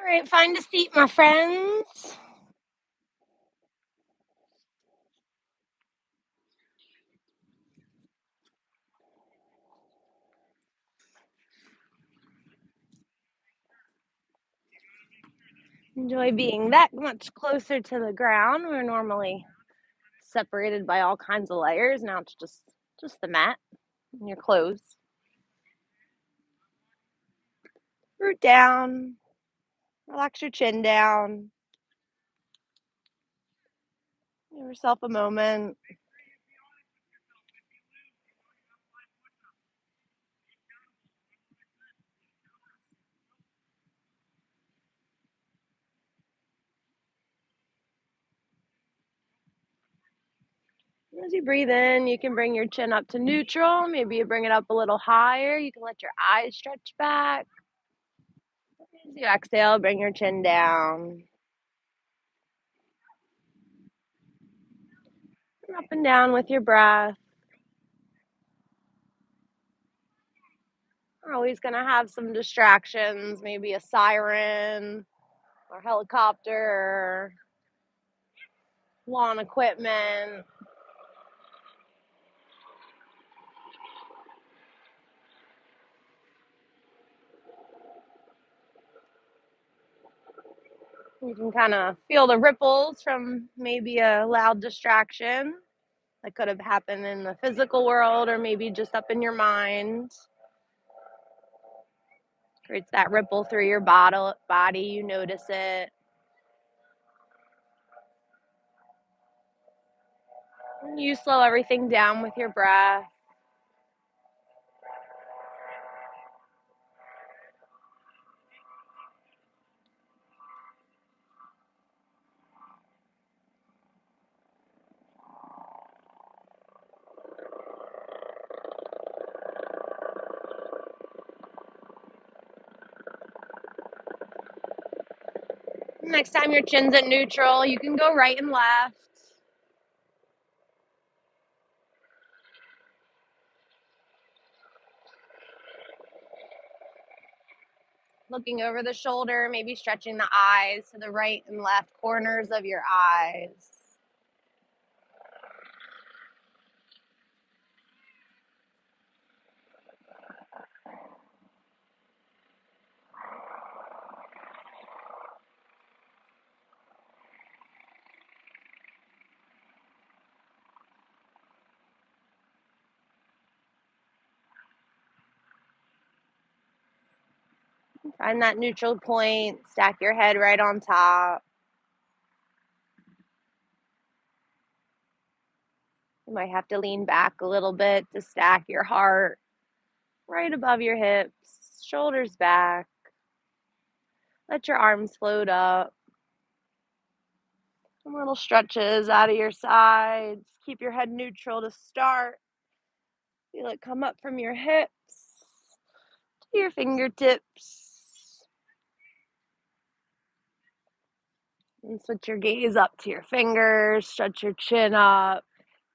Alright, find a seat, my friends. Enjoy being that much closer to the ground. We're normally separated by all kinds of layers. Now it's just the mat and your clothes. Root down, relax your chin down. Give yourself a moment. As you breathe in, you can bring your chin up to neutral. Maybe you bring it up a little higher. You can let your eyes stretch back. As you exhale, bring your chin down. And up and down with your breath. We're always going to have some distractions, maybe a siren or helicopter, lawn equipment. You can kind of feel the ripples from maybe a loud distraction that could have happened in the physical world or maybe just up in your mind. Creates that ripple through your body. You notice it. And you slow everything down with your breath. Next time your chin's at neutral, you can go right and left. Looking over the shoulder, maybe stretching the eyes to the right and left corners of your eyes. Find that neutral point, stack your head right on top. You might have to lean back a little bit to stack your heart right above your hips, shoulders back. Let your arms float up. Some little stretches out of your sides. Keep your head neutral to start. Feel it come up from your hips to your fingertips. And switch your gaze up to your fingers. Stretch your chin up.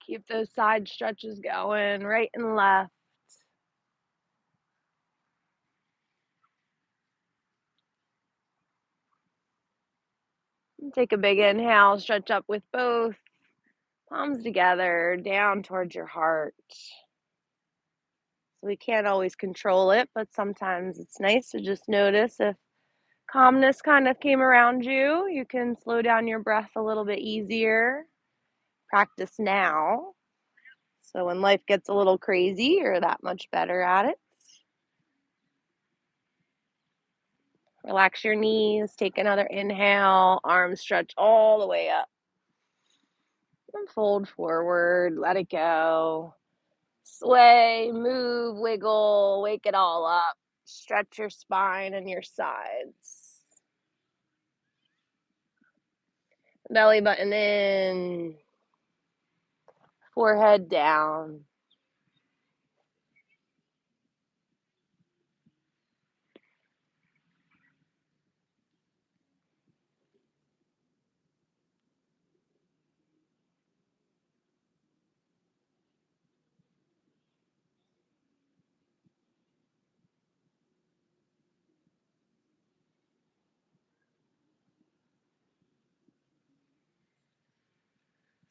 Keep those side stretches going, right and left. And take a big inhale, stretch up with both palms together, down towards your heart. So we can't always control it, but sometimes it's nice to just notice if calmness kind of came around you. You can slow down your breath a little bit easier. Practice now. So when life gets a little crazy, you're that much better at it. Relax your knees, take another inhale, arms stretch all the way up. And fold forward, let it go. Sway, move, wiggle, wake it all up. Stretch your spine and your sides. Belly button in, forehead down.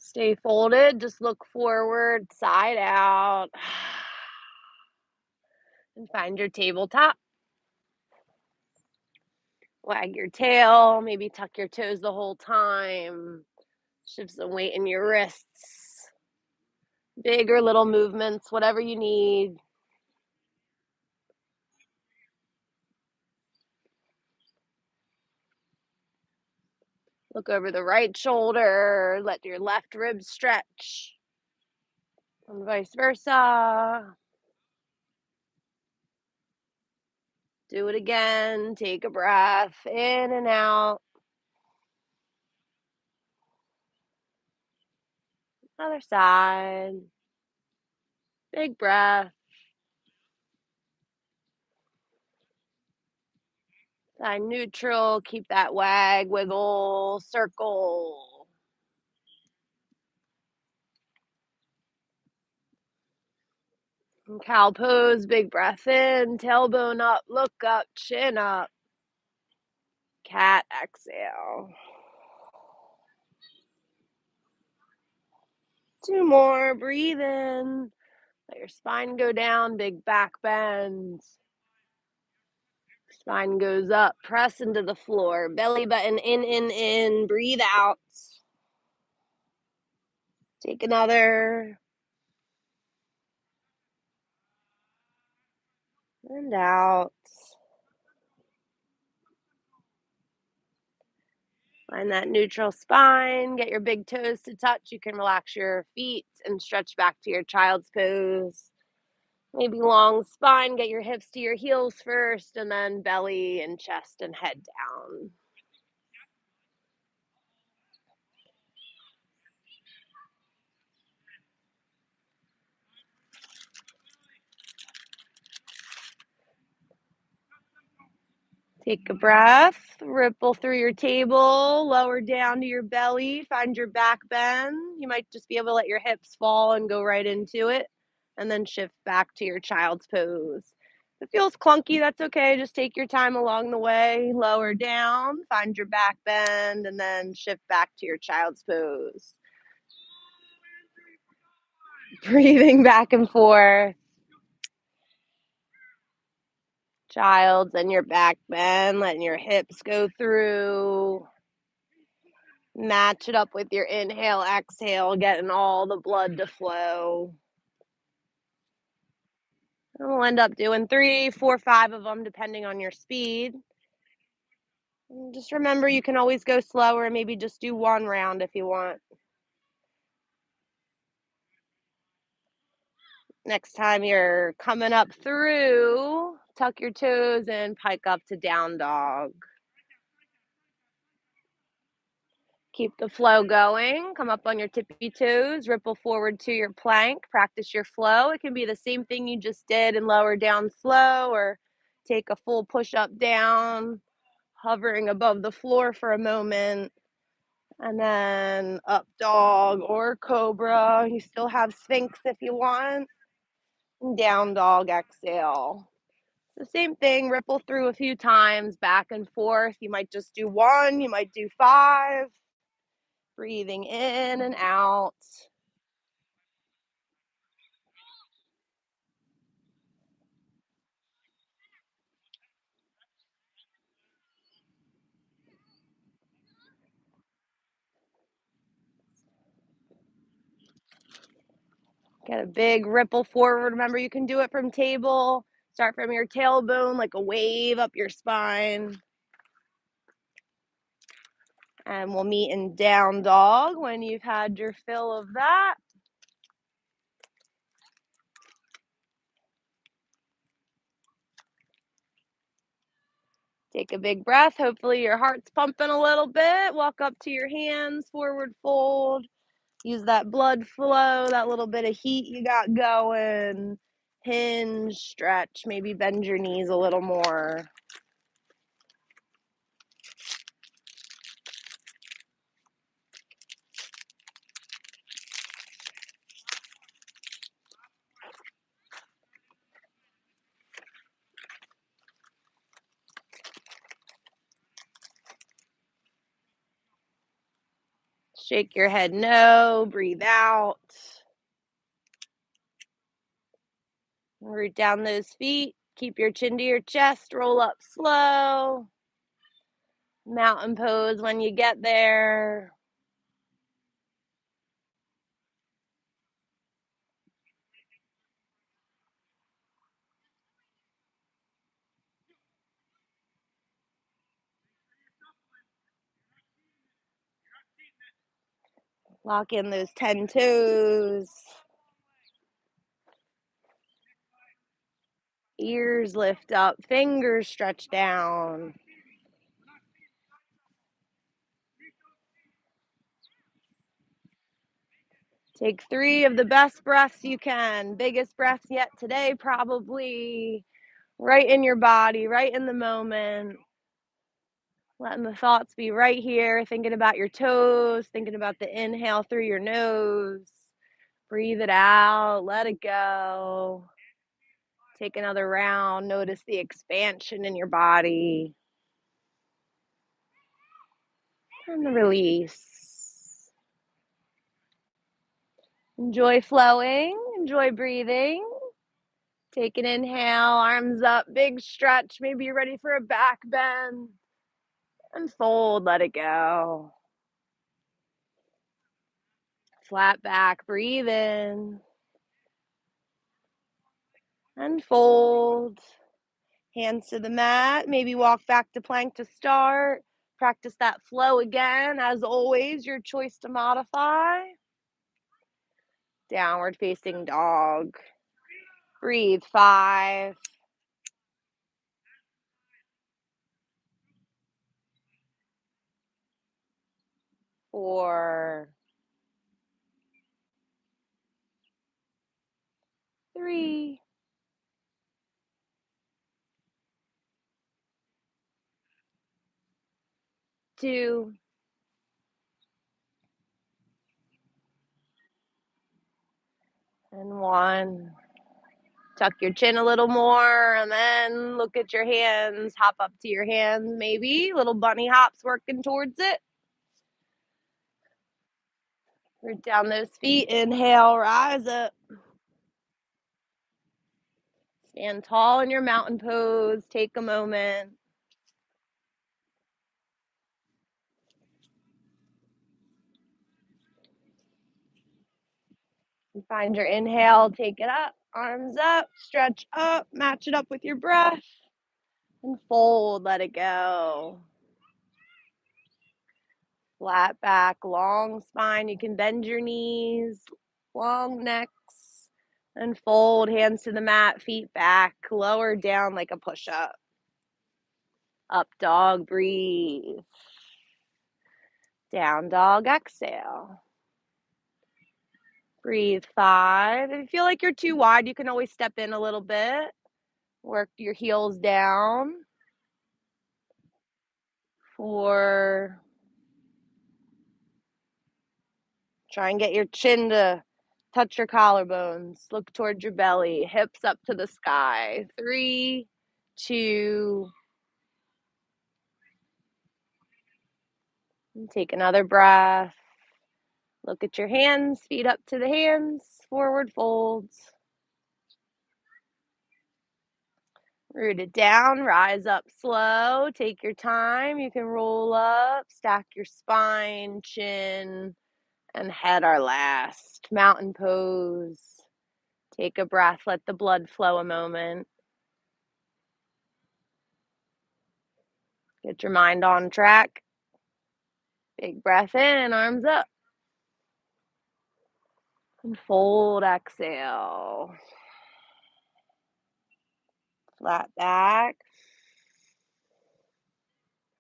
Stay folded, just look forward, side out, and find your tabletop. Wag your tail, maybe tuck your toes the whole time. Shift some weight in your wrists. Big or little movements, whatever you need. Look over the right shoulder, let your left rib stretch, and vice versa. Do it again. Take a breath in and out. Other side. Big breath. Side neutral. Keep that wag, wiggle, circle. And cow pose. Big breath in. Tailbone up. Look up. Chin up. Cat exhale. 2 more. Breathe in. Let your spine go down. Big back bend. Spine goes up. Press into the floor. Belly button in. Breathe out. Take another. And out. Find that neutral spine. Get your big toes to touch. You can relax your feet and stretch back to your child's pose. Maybe long spine. Get your hips to your heels first, and then belly and chest and head down. Take a breath, ripple through your table, lower down to your belly, find your back bend. You might just be able to let your hips fall and go right into it, and then shift back to your child's pose. If it feels clunky, that's okay. Just take your time along the way, lower down, find your back bend, and then shift back to your child's pose. Breathing back and forth. Child's and your back bend, letting your hips go through. Match it up with your inhale, exhale, getting all the blood to flow. And we'll end up doing 3, 4, 5 of them, depending on your speed. And just remember, you can always go slower and maybe just do 1 round if you want. Next time you're coming up through, tuck your toes and pike up to down dog. Keep the flow going. Come up on your tippy toes, ripple forward to your plank, practice your flow. It can be the same thing you just did and lower down slow, or take a full push up down, hovering above the floor for a moment, and then up dog or cobra. You still have sphinx if you want. Down dog, exhale. The same thing, ripple through a few times, back and forth. You might just do 1, you might do 5. Breathing in and out. Get a big ripple forward. Remember, you can do it from table. Start from your tailbone like a wave up your spine. And we'll meet in down dog when you've had your fill of that. Take a big breath. Hopefully your heart's pumping a little bit. Walk up to your hands, forward fold. Use that blood flow, that little bit of heat you got going. Hinge, stretch, maybe bend your knees a little more. Shake your head no, breathe out. Root down those feet. Keep your chin to your chest. Roll up slow. Mountain pose when you get there. Lock in those 10 toes. Ears lift up, fingers stretch down. Take 3 of the best breaths you can. Biggest breath yet today, probably. Right in your body, right in the moment. Letting the thoughts be right here, thinking about your toes, thinking about the inhale through your nose. Breathe it out, let it go. Take another round. Notice the expansion in your body. And the release. Enjoy flowing. Enjoy breathing. Take an inhale, arms up, big stretch. Maybe you're ready for a back bend. And fold, let it go. Flat back, breathe in. And fold. Hands to the mat. Maybe walk back to plank to start. Practice that flow again. As always, your choice to modify. Downward facing dog. Breathe. 5, 4, 3, 2, and 1. Tuck your chin a little more and then look at your hands. Hop up to your hands, maybe. Little bunny hops working towards it. Root down those feet. Inhale, rise up. Stand tall in your mountain pose. Take a moment. Find your inhale. Take it up. Arms up. Stretch up. Match it up with your breath. And fold. Let it go. Flat back, long spine. You can bend your knees, long necks, and fold. Hands to the mat, feet back, lower down like a push-up. Up dog, breathe. Down dog, exhale. Breathe. 5. If you feel like you're too wide, you can always step in a little bit. Work your heels down. 4. Try and get your chin to touch your collarbones. Look towards your belly. Hips up to the sky. 3, 2. And take another breath. Look at your hands. Feet up to the hands. Forward folds. Root it down. Rise up slow. Take your time. You can roll up. Stack your spine, chin, and head are last. Mountain pose. Take a breath. Let the blood flow a moment. Get your mind on track. Big breath in, arms up. And fold, exhale. Flat back.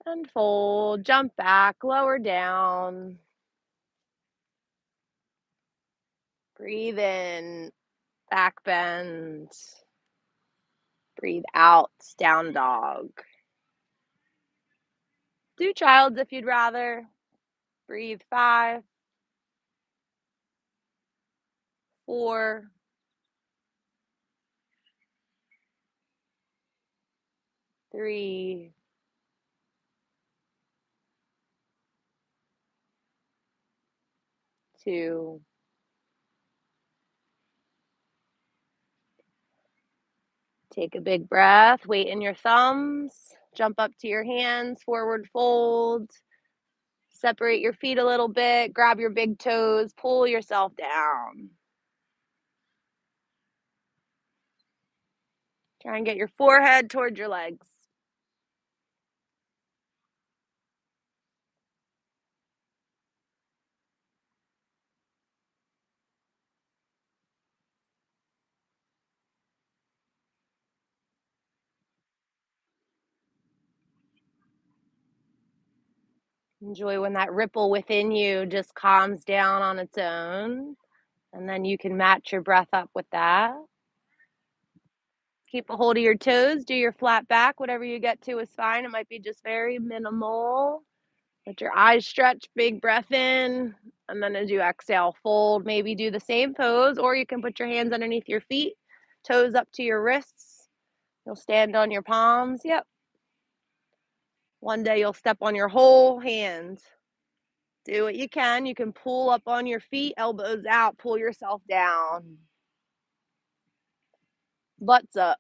And fold, jump back, lower down. Breathe in, back bend. Breathe out, down dog. Do childs if you'd rather. Breathe. 5, 4, 3, 2. Take a big breath, weight in your thumbs, jump up to your hands, forward fold, separate your feet a little bit, grab your big toes, pull yourself down. Try and get your forehead towards your legs. Enjoy when that ripple within you just calms down on its own, and then you can match your breath up with that. Keep a hold of your toes, do your flat back, whatever you get to is fine. It might be just very minimal. Let your eyes stretch, big breath in, and then as you exhale, fold. Maybe do the same pose, or you can put your hands underneath your feet, toes up to your wrists. You'll stand on your palms. Yep. One day you'll step on your whole hand. Do what you can. You can pull up on your feet, elbows out, pull yourself down. Butts up.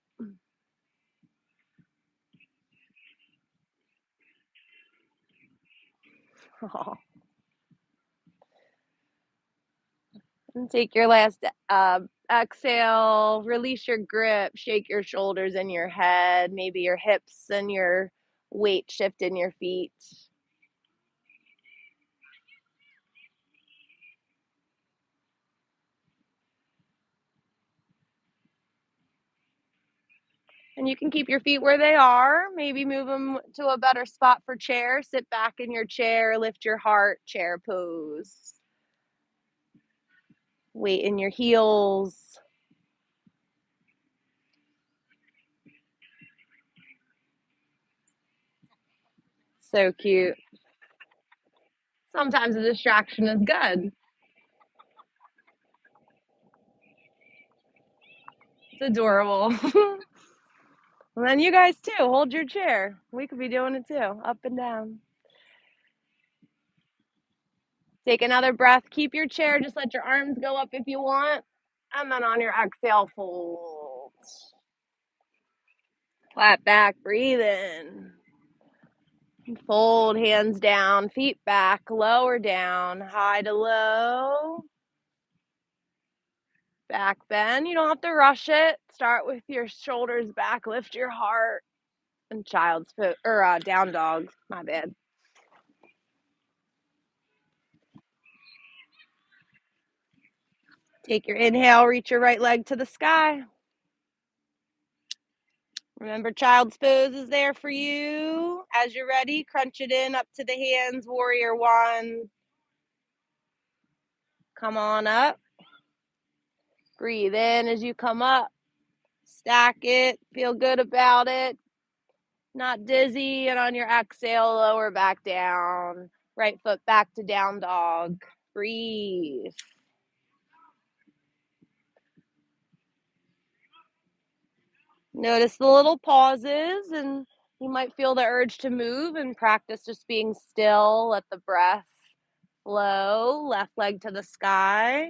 And take your last exhale, release your grip, shake your shoulders and your head, maybe your hips and your weight shift in your feet. And you can keep your feet where they are, maybe move them to a better spot for chair. Sit back in your chair, lift your heart, chair pose. Weight in your heels. So cute. Sometimes a distraction is good. It's adorable. And then you guys too, hold your chair. We could be doing it too, up and down. Take another breath. Keep your chair. Just let your arms go up if you want. And then on your exhale, fold. Flat back, breathe in. Fold, hands down, feet back, lower down, high to low. Back bend. You don't have to rush it. Start with your shoulders back, lift your heart. And child's pose, or down dog. My bad. Take your inhale, reach your right leg to the sky. Remember, child's pose is there for you. As you're ready, crunch it in up to the hands, warrior one. Come on up. Breathe in as you come up. Stack it. Feel good about it. Not dizzy. And on your exhale, lower back down. Right foot back to down dog. Breathe. Notice the little pauses, and you might feel the urge to move and practice just being still. Let the breath flow. Left leg to the sky.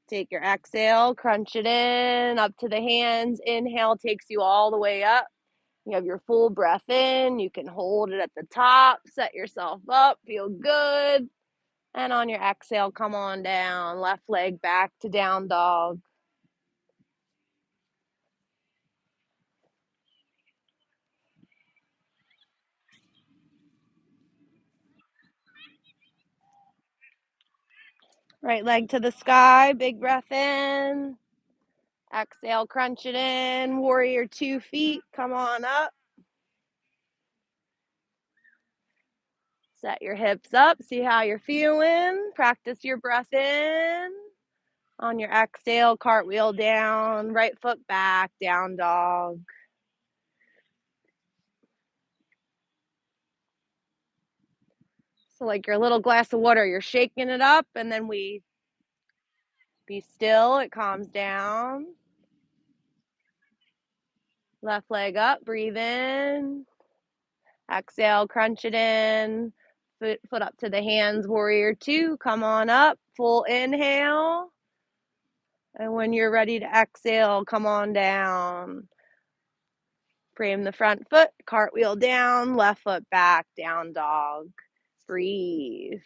Take your exhale, crunch it in, up to the hands. Inhale takes you all the way up. You have your full breath in. You can hold it at the top, set yourself up, feel good. And on your exhale, come on down. Left leg back to down dog. Right leg to the sky, big breath in. Exhale, crunch it in. Warrior 2 feet, come on up. Set your hips up, see how you're feeling. Practice your breath in. On your exhale, cartwheel down, right foot back, down dog. So like your little glass of water, you're shaking it up and then we be still, it calms down. Left leg up, breathe in. Exhale, crunch it in. foot up to the hands, warrior two. Come on up, full inhale. And when you're ready to exhale, come on down. Frame the front foot, cartwheel down, left foot back, down dog. Breathe.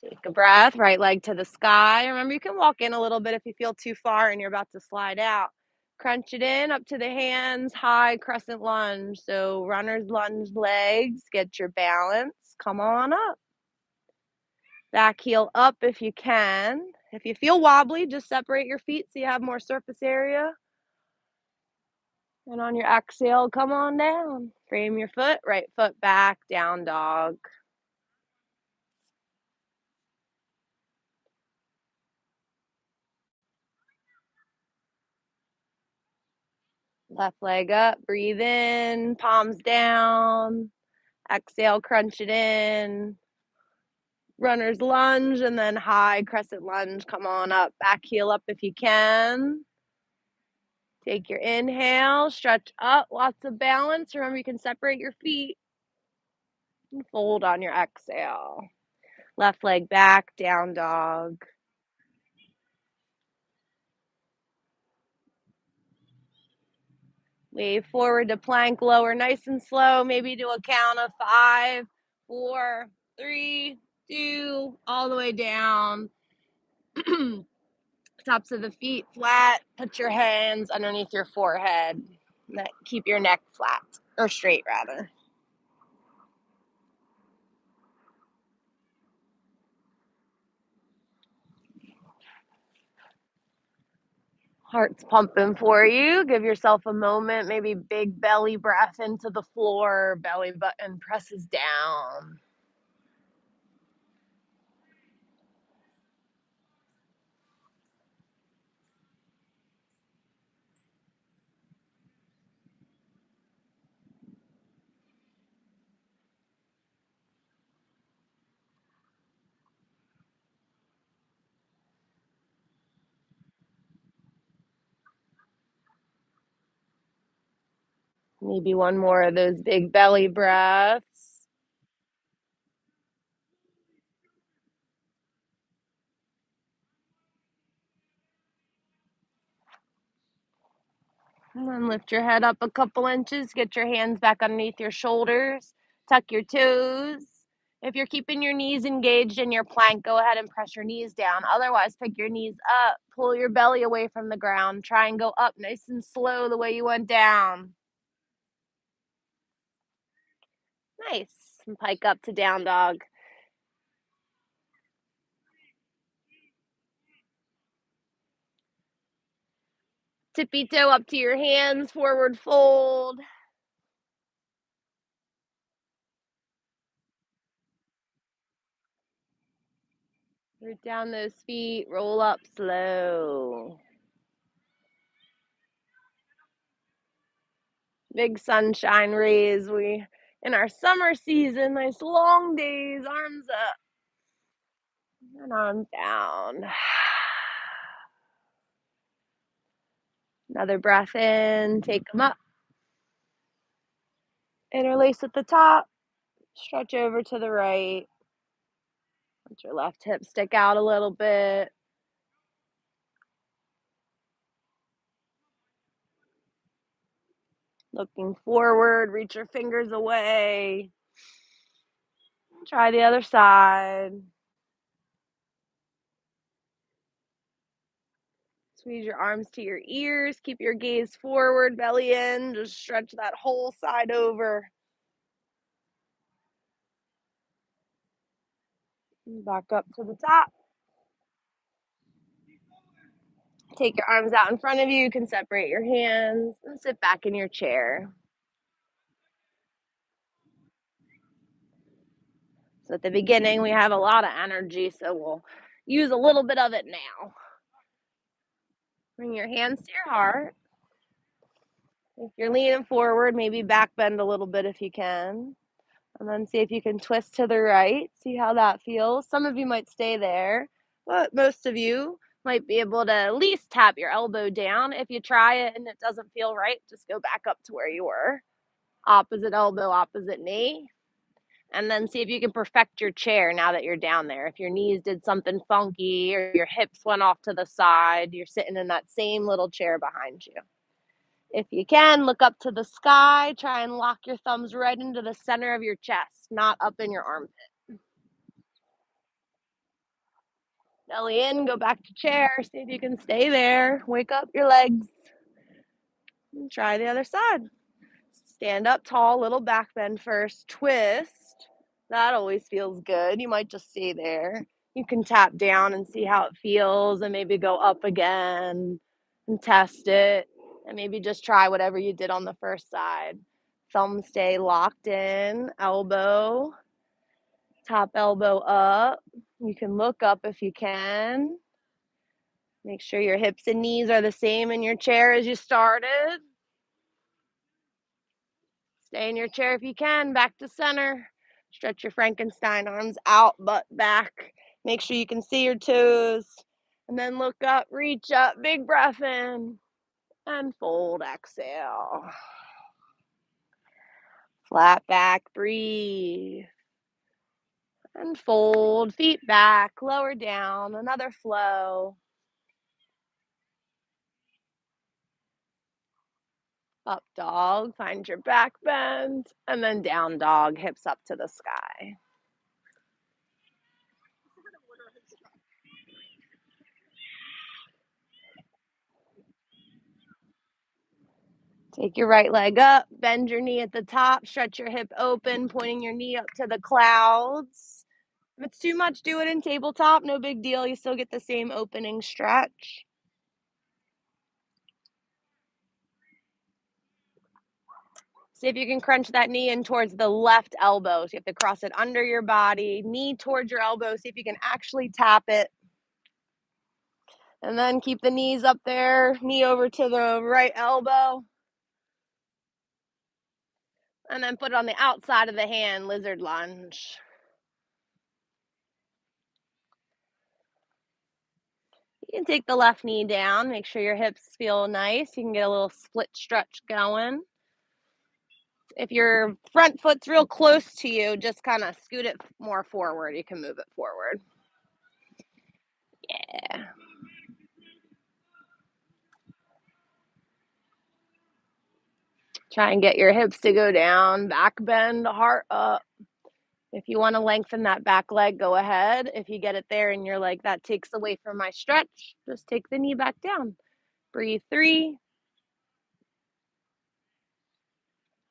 Take a breath, right leg to the sky. Remember, you can walk in a little bit if you feel too far and you're about to slide out. Crunch it in, up to the hands, high crescent lunge. So runner's lunge legs, get your balance. Come on up. Back heel up if you can. If you feel wobbly, just separate your feet so you have more surface area. And on your exhale, come on down. Frame your foot, right foot back, down dog. Left leg up, breathe in, palms down. Exhale, crunch it in. Runner's lunge and then high crescent lunge. Come on up, back heel up if you can. Take your inhale, stretch up, lots of balance. Remember, you can separate your feet and fold on your exhale. Left leg back, down dog. Wave forward to plank, lower nice and slow, maybe to a count of 5, 4, 3, 2, all the way down. Tops of the feet flat. Put your hands underneath your forehead. Keep your neck flat, or straight rather. Heart's pumping for you. Give yourself a moment, maybe big belly breath into the floor, belly button presses down. Maybe one more of those big belly breaths. And then lift your head up a couple inches. Get your hands back underneath your shoulders. Tuck your toes. If you're keeping your knees engaged in your plank, go ahead and press your knees down. Otherwise, pick your knees up. Pull your belly away from the ground. Try and go up nice and slow the way you went down. Nice. And pike up to down dog. Tippy toe up to your hands. Forward fold. Root down those feet. Roll up slow. Big sunshine rays. We in our summer season, nice long days, arms up and arms down. Another breath in, take them up. Interlace at the top, stretch over to the right. Let your left hip stick out a little bit. Looking forward, reach your fingers away. Try the other side. Squeeze your arms to your ears. Keep your gaze forward, belly in. Just stretch that whole side over. Back up to the top. Take your arms out in front of you. You can separate your hands and sit back in your chair. So at the beginning, we have a lot of energy, so we'll use a little bit of it now. Bring your hands to your heart. If you're leaning forward, maybe back bend a little bit if you can. And then see if you can twist to the right. See how that feels. Some of you might stay there, but most of you Might be able to at least tap your elbow down. If you try it and it doesn't feel right, just go back up to where you were. Opposite elbow, opposite knee. And then see if you can perfect your chair now that you're down there. If your knees did something funky or your hips went off to the side, you're sitting in that same little chair behind you. If you can, look up to the sky. Try and lock your thumbs right into the center of your chest, not up in your armpit. Belly in, go back to chair. See if you can stay there. Wake up your legs. And try the other side. Stand up tall, little back bend first. Twist. That always feels good. You might just stay there. You can tap down and see how it feels and maybe go up again and test it. And maybe just try whatever you did on the first side. Thumbs stay locked in, elbow, top elbow up. You can look up if you can. Make sure your hips and knees are the same in your chair as you started. Stay in your chair if you can, back to center. Stretch your Frankenstein arms out, butt back. Make sure you can see your toes. And then look up, reach up, big breath in. And fold, exhale. Flat back, breathe. And fold, feet back, lower down, another flow. Up dog, find your back bend. And then down dog, hips up to the sky. Take your right leg up, bend your knee at the top, stretch your hip open, pointing your knee up to the clouds. If it's too much, do it in tabletop, no big deal. You still get the same opening stretch. See if you can crunch that knee in towards the left elbow. So you have to cross it under your body, knee towards your elbow. See if you can actually tap it. And then keep the knees up there, knee over to the right elbow. And then put it on the outside of the hand, lizard lunge. You can take the left knee down, make sure your hips feel nice. You can get a little split stretch going. If your front foot's real close to you, just kind of scoot it more forward. You can move it forward. Yeah. Try and get your hips to go down, back bend, heart up. If you want to lengthen that back leg, go ahead. If you get it there and you're like, that takes away from my stretch, just take the knee back down. Breathe 3.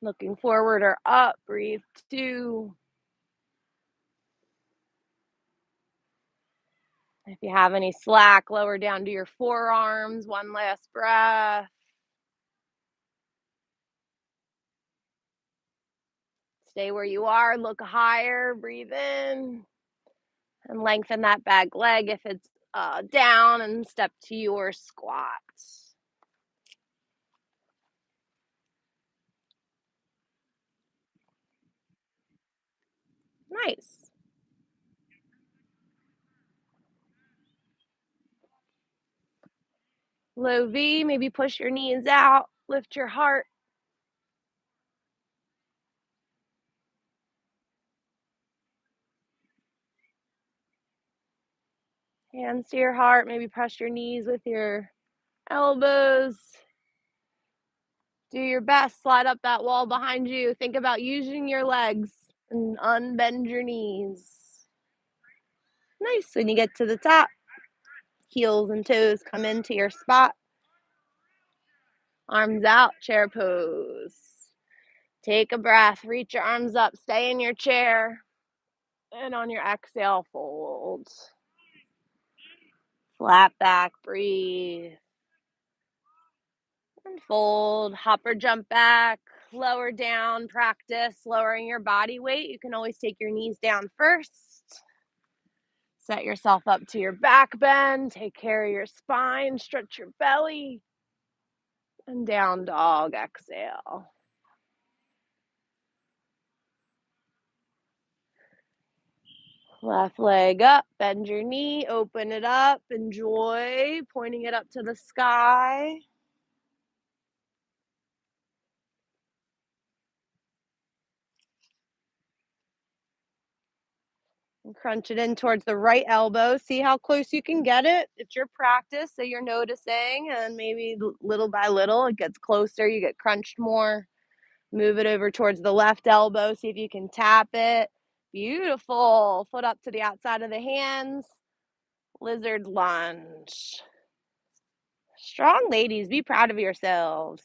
Looking forward or up, breathe 2. If you have any slack, lower down to your forearms. One last breath. Stay where you are, look higher, breathe in, and lengthen that back leg if it's down, and step to your squat. Nice. Low V, maybe push your knees out, lift your heart. Hands to your heart, maybe press your knees with your elbows. Do your best, slide up that wall behind you. Think about using your legs and unbend your knees. Nice. When you get to the top, heels and toes come into your spot. Arms out, chair pose. Take a breath, reach your arms up, stay in your chair. And on your exhale, fold. Flat back, breathe. And fold, hop or jump back, lower down, practice lowering your body weight. You can always take your knees down first. Set yourself up to your back bend, take care of your spine, stretch your belly. And down dog, exhale. Left leg up, bend your knee, open it up, enjoy, pointing it up to the sky. And crunch it in towards the right elbow. See how close you can get it. It's your practice, so you're noticing, and maybe little by little it gets closer. You get crunched more. Move it over towards the left elbow. See if you can tap it. Beautiful. Foot up to the outside of the hands. Lizard lunge. Strong ladies, be proud of yourselves.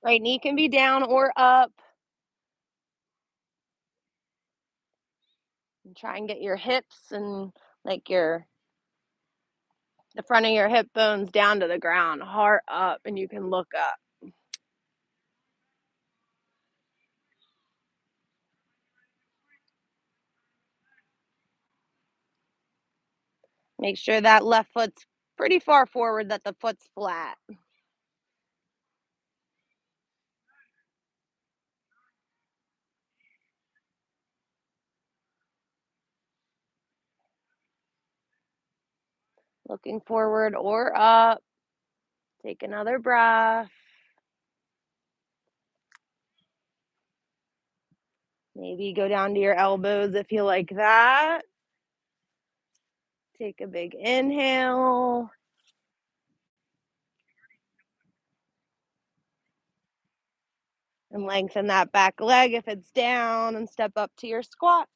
Right knee can be down or up. And try and get your hips and like the front of your hip bones down to the ground, heart up, and you can look up. Make sure that left foot's pretty far forward, that the foot's flat. Looking forward or up. Take another breath. Maybe go down to your elbows if you like that. Take a big inhale. And lengthen that back leg if it's down and step up to your squat.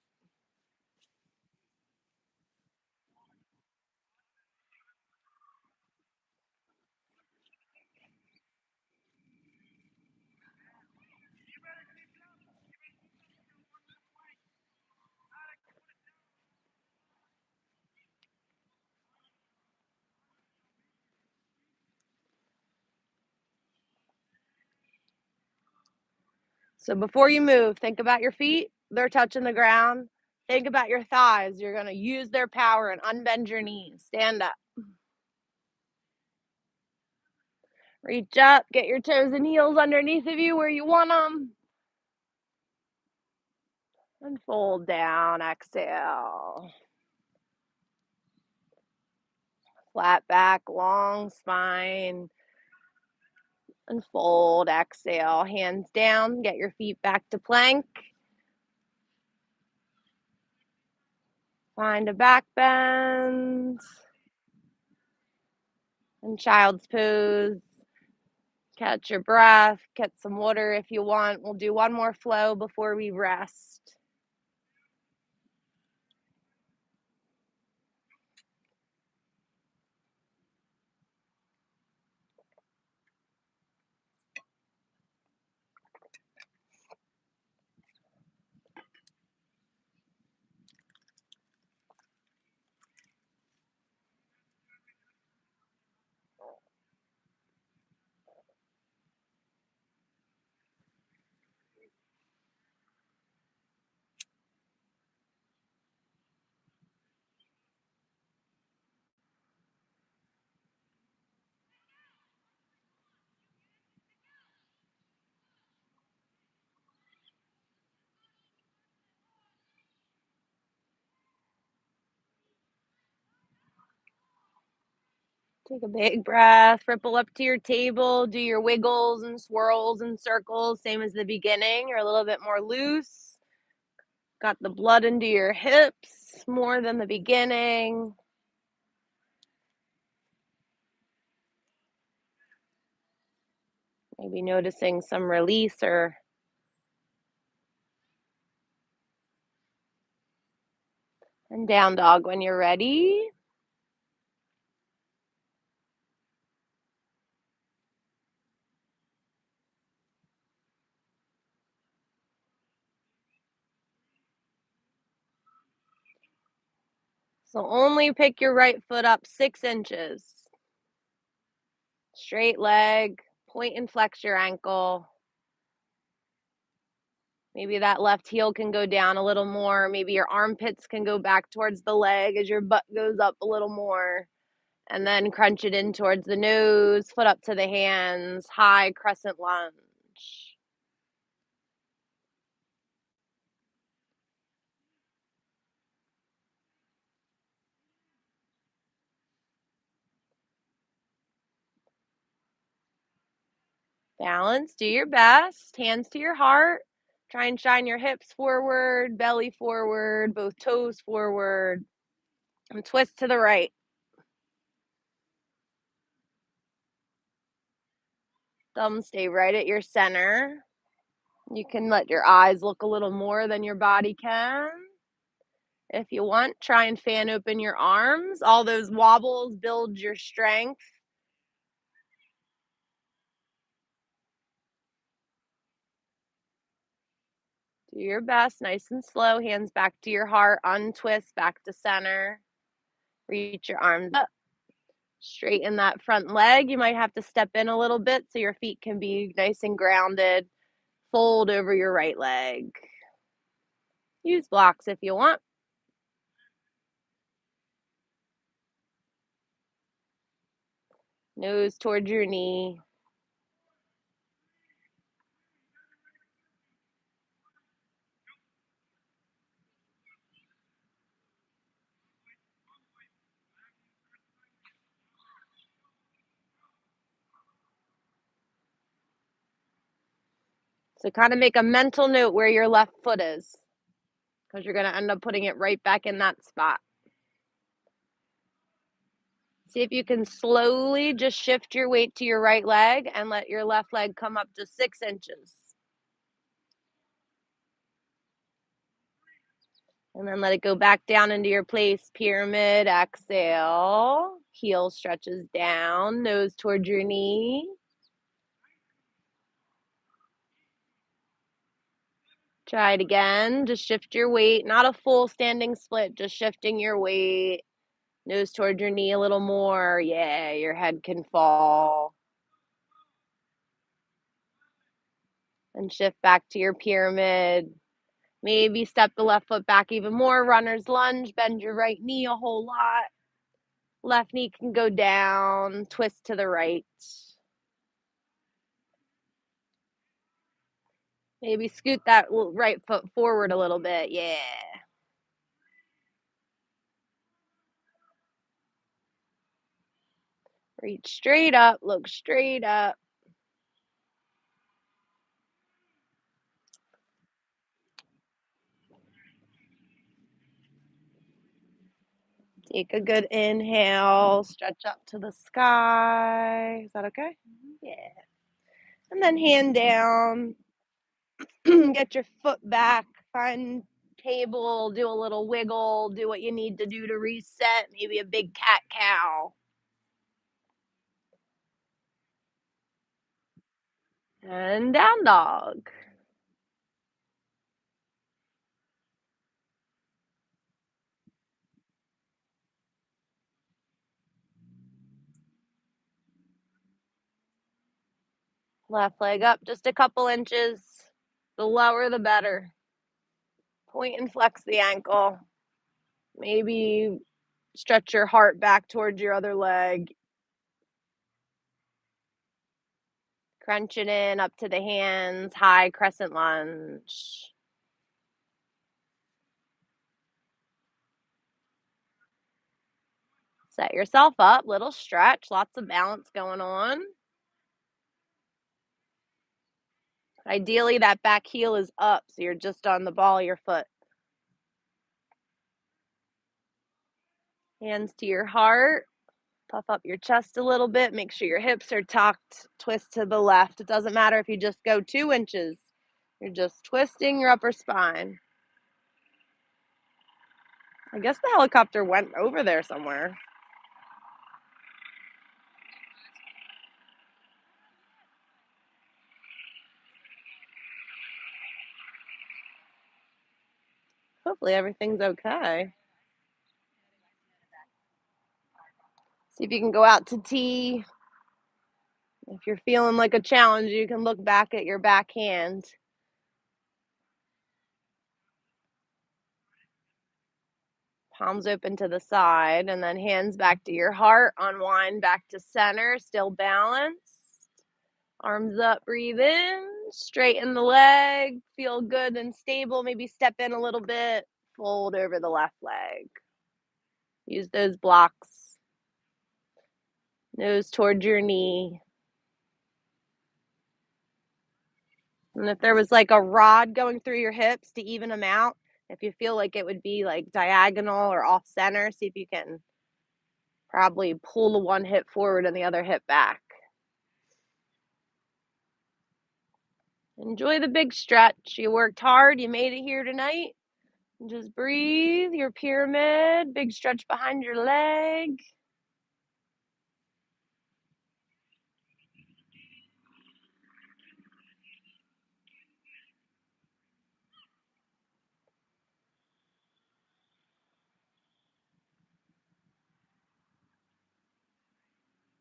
So before you move, think about your feet. They're touching the ground. Think about your thighs. You're going to use their power and unbend your knees. Stand up. Reach up. Get your toes and heels underneath of you where you want them. And fold down. Exhale. Flat back, long spine. And fold. Exhale. Hands down. Get your feet back to plank. Find a back bend. And child's pose. Catch your breath. Get some water if you want. We'll do one more flow before we rest. Take a big breath, ripple up to your table, do your wiggles and swirls and circles, same as the beginning. You're a little bit more loose. Got the blood into your hips more than the beginning. Maybe noticing some release or and down dog when you're ready. So only pick your right foot up 6 inches. Straight leg, point and flex your ankle. Maybe that left heel can go down a little more. Maybe your armpits can go back towards the leg as your butt goes up a little more. And then crunch it in towards the nose, foot up to the hands, high crescent lunge. Balance, do your best. Hands to your heart. Try and shine your hips forward, belly forward, both toes forward, and twist to the right. Thumbs stay right at your center. You can let your eyes look a little more than your body can. If you want, try and fan open your arms. All those wobbles build your strength. Do your best, nice and slow. Hands back to your heart. Untwist, back to center. Reach your arms up. Straighten that front leg. You might have to step in a little bit so your feet can be nice and grounded. Fold over your right leg. Use blocks if you want. Nose towards your knee. So kind of make a mental note where your left foot is, because you're going to end up putting it right back in that spot. See if you can slowly just shift your weight to your right leg and let your left leg come up to 6 inches. And then let it go back down into your place. Pyramid, exhale. Heel stretches down, nose towards your knee. Try it again. Just shift your weight. Not a full standing split, just shifting your weight. Nose towards your knee a little more. Yeah, your head can fall. And shift back to your pyramid. Maybe step the left foot back even more. Runner's lunge. Bend your right knee a whole lot. Left knee can go down. Twist to the right. Maybe scoot that right foot forward a little bit. Yeah. Reach straight up. Look straight up. Take a good inhale. Stretch up to the sky. Is that okay? Yeah. And then hand down. Get your foot back. Find table. Do a little wiggle. Do what you need to do to reset. Maybe a big cat cow. And down dog. Left leg up just a couple inches. The lower, the better. Point and flex the ankle. Maybe stretch your heart back towards your other leg. Crunch it in up to the hands. High crescent lunge. Set yourself up. Little stretch. Lots of balance going on. Ideally, that back heel is up, so you're just on the ball of your foot. Hands to your heart. Puff up your chest a little bit. Make sure your hips are tucked. Twist to the left. It doesn't matter if you just go 2 inches. You're just twisting your upper spine. I guess the helicopter went over there somewhere. Hopefully everything's okay. See if you can go out to tea. If you're feeling like a challenge, you can look back at your back hand. Palms open to the side, and then hands back to your heart. Unwind back to center, still balanced. Arms up, breathe in. Straighten the leg. Feel good and stable. Maybe step in a little bit. Fold over the left leg. Use those blocks. Nose towards your knee. And if there was like a rod going through your hips to even them out, if you feel like it would be like diagonal or off center, see if you can probably pull the one hip forward and the other hip back. Enjoy the big stretch. You worked hard, you made it here tonight. Just breathe your pyramid, big stretch behind your leg.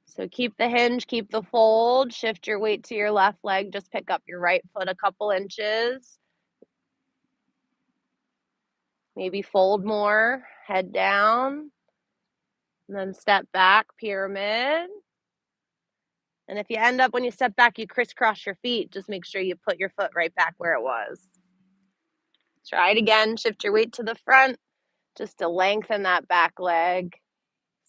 So keep the hinge, keep the fold, shift your weight to your left leg, just pick up your right foot a couple inches. Maybe fold more, head down, and then step back, pyramid. And if you end up, when you step back, you crisscross your feet, just make sure you put your foot right back where it was. Try it again, shift your weight to the front, just to lengthen that back leg.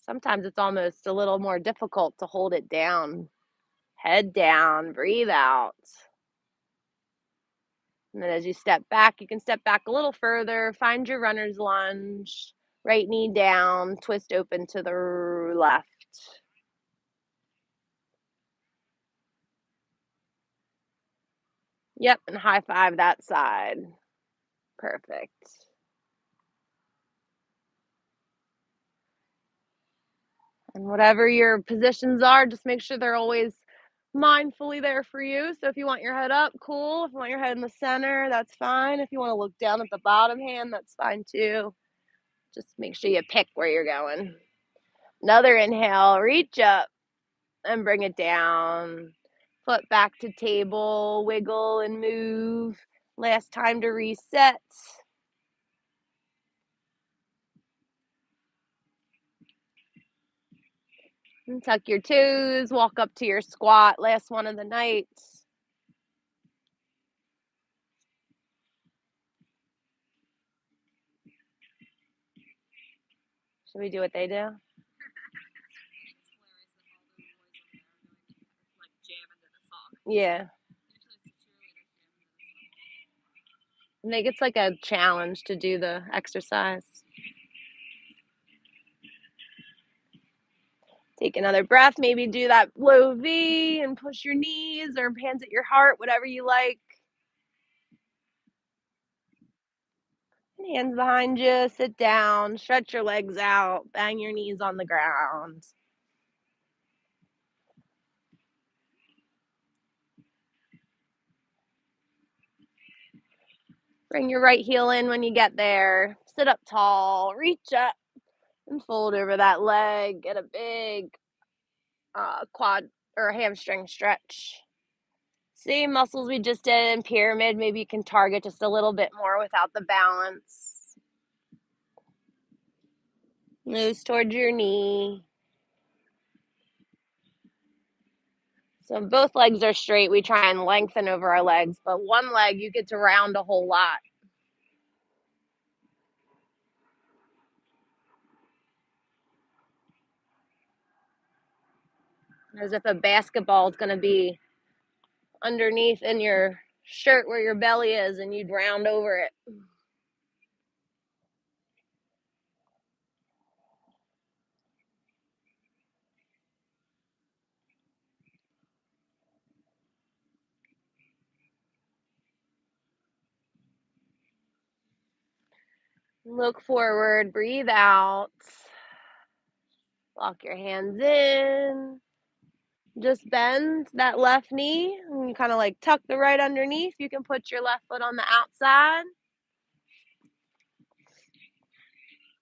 Sometimes it's almost a little more difficult to hold it down. Head down, breathe out. And then as you step back, you can step back a little further, find your runner's lunge, right knee down, twist open to the left. Yep, and high five that side. Perfect. And whatever your positions are, just make sure they're always mindfully there for you. So if you want your head up, cool. If you want your head in the center, that's fine. If you want to look down at the bottom hand, that's fine too. Just make sure you pick where you're going. Another inhale, reach up and bring it down. Foot back to table, wiggle and move. Last time to reset. And tuck your toes, walk up to your squat. Last one of the night. Should we do what they do? Yeah. I think it's like a challenge to do the exercise. Take another breath. Maybe do that low V and push your knees or hands at your heart, whatever you like. Hands behind you, sit down, stretch your legs out, bang your knees on the ground. Bring your right heel in when you get there. Sit up tall, reach up and fold over that leg. Get a big quad or hamstring stretch. Same muscles we just did in pyramid. Maybe you can target just a little bit more without the balance. Nose towards your knee. So both legs are straight. We try and lengthen over our legs, but one leg you get to round a whole lot. As if a basketball is going to be underneath in your shirt where your belly is and you'd round over it. Look forward, breathe out. Lock your hands in. Just bend that left knee and you kind of like tuck the right underneath. You can put your left foot on the outside.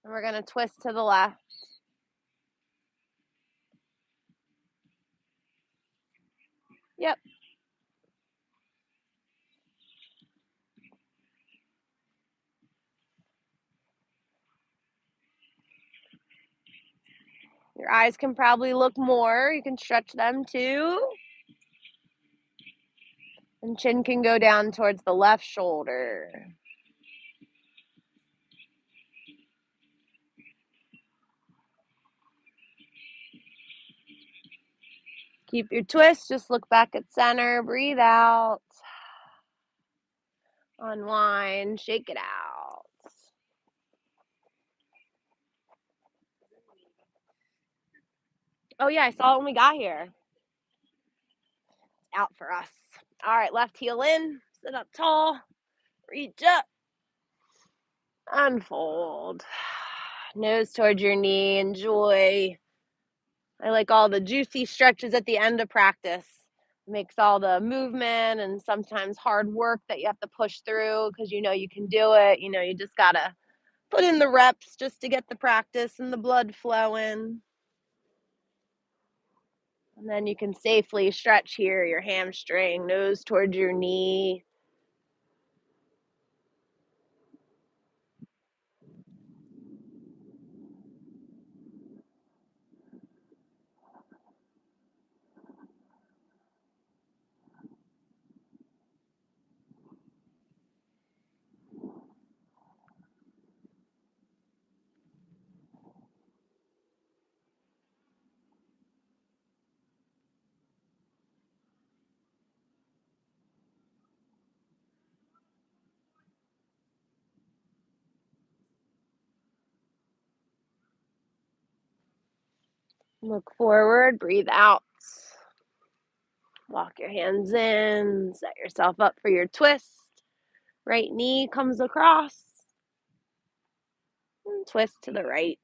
And we're going to twist to the left. Yep. Your eyes can probably look more. You can stretch them too. And chin can go down towards the left shoulder. Keep your twist. Just look back at center. Breathe out. Unwind, shake it out. Oh, yeah, I saw it when we got here. Out for us. All right, left heel in, sit up tall, reach up, unfold. Nose towards your knee, enjoy. I like all the juicy stretches at the end of practice. Makes all the movement and sometimes hard work that you have to push through because you know you can do it. You know, you just gotta put in the reps just to get the practice and the blood flowing. And then you can safely stretch here, your hamstring, nose towards your knee. Look forward, breathe out. Walk your hands in, set yourself up for your twist. Right knee comes across, and twist to the right.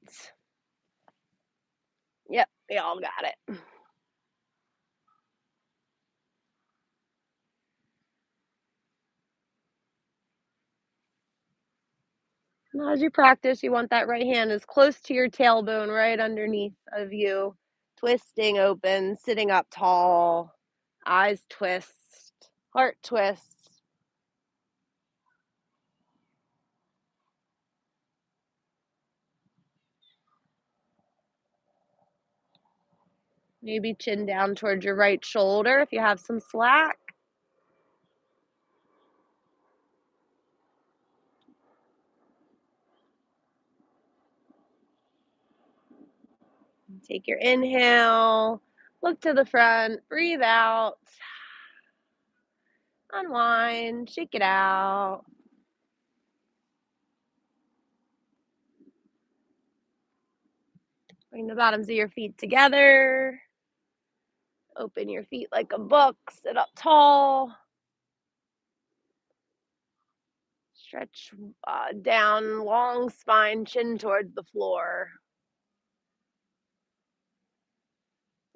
Yep, we all got it. Now, as you practice, you want that right hand as close to your tailbone, right underneath of you. Twisting open, sitting up tall, eyes twist, heart twist. Maybe chin down towards your right shoulder if you have some slack. Take your inhale, look to the front, breathe out, unwind, shake it out. Bring the bottoms of your feet together. Open your feet like a book, sit up tall. Stretch down, long spine, chin towards the floor.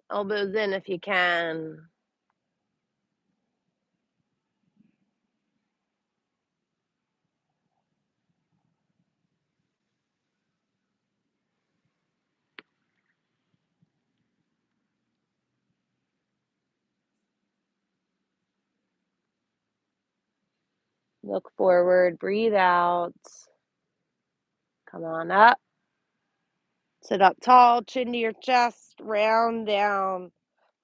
Elbows in if you can. Look forward, breathe out. Come on up. Sit up tall, chin to your chest, round down.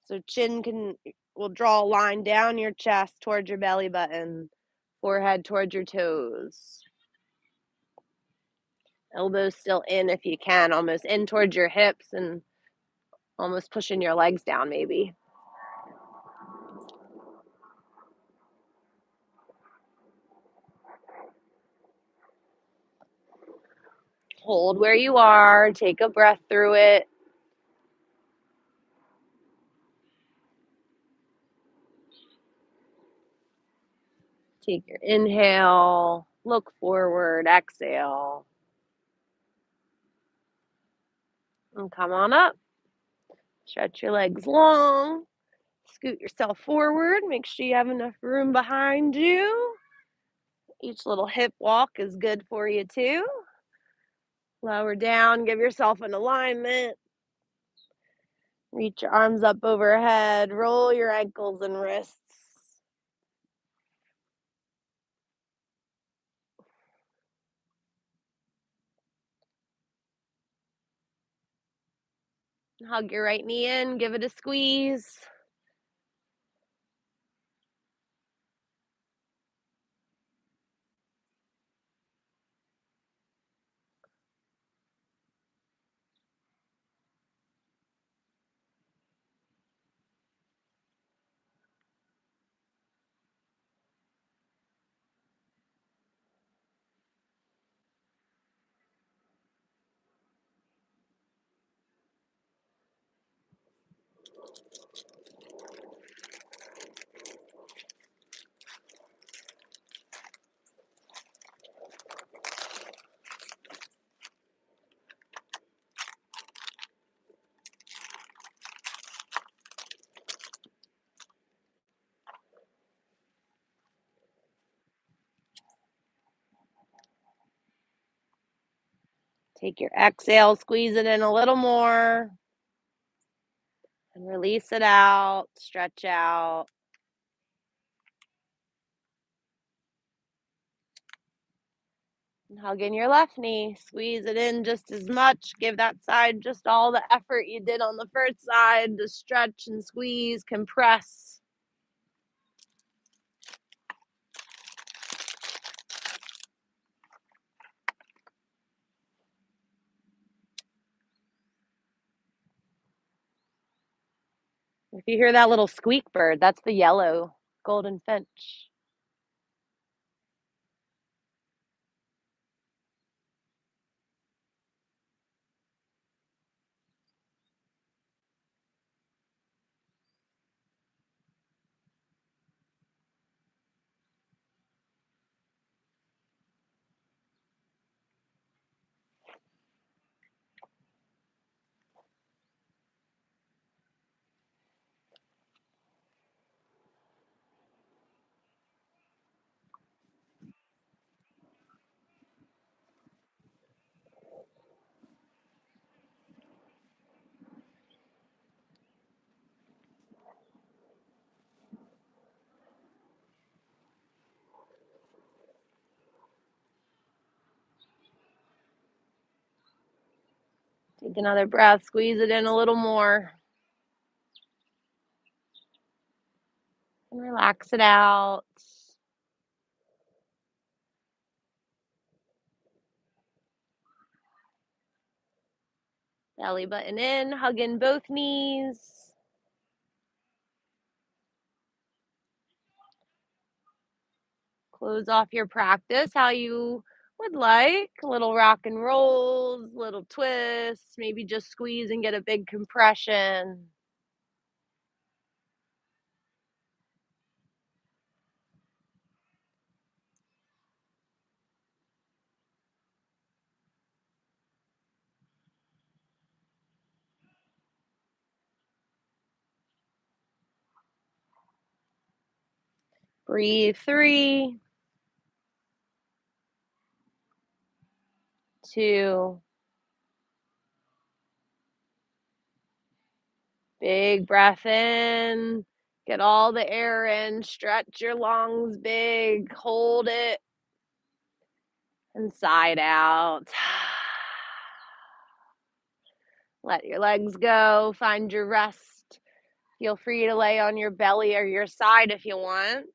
So chin will draw a line down your chest towards your belly button, forehead towards your toes. Elbows still in if you can, almost in towards your hips and almost pushing your legs down maybe. Hold where you are, take a breath through it. Take your inhale, look forward, exhale, and come on up. Stretch your legs long, scoot yourself forward, make sure you have enough room behind you. Each little hip walk is good for you too. Lower down, give yourself an alignment. Reach your arms up overhead, roll your ankles and wrists. Hug your right knee in, give it a squeeze. Take your exhale, squeeze it in a little more, and release it out, stretch out. And hug in your left knee, squeeze it in just as much. Give that side just all the effort you did on the first side to stretch and squeeze, compress. If you hear that little squeak bird, that's the yellow golden finch. Take another breath, squeeze it in a little more, and relax it out. Belly button in, hug in both knees. Close off your practice how you would like. Little rock and rolls, little twists, maybe just squeeze and get a big compression. Breathe 3, 2, big breath in. Get all the air in, stretch your lungs big, hold it, and side out. Let your legs go, find your rest. Feel free to lay on your belly or your side if you want.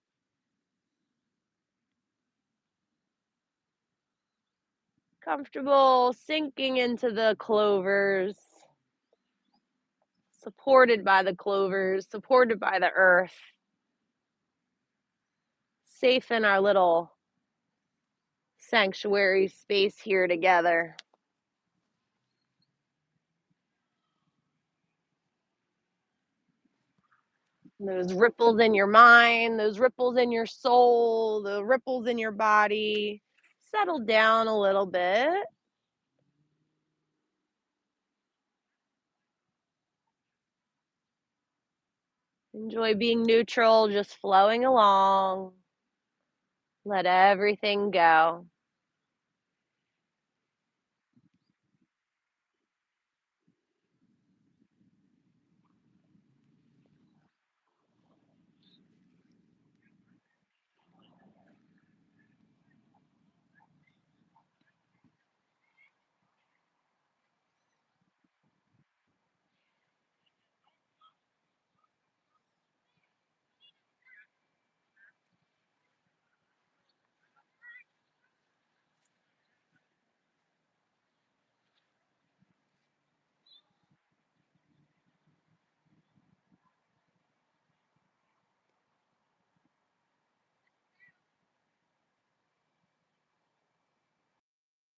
Comfortable sinking into the clovers, supported by the clovers, supported by the earth. Safe in our little sanctuary space here together. Those ripples in your mind, those ripples in your soul, the ripples in your body. Settle down a little bit. Enjoy being neutral, just flowing along. Let everything go.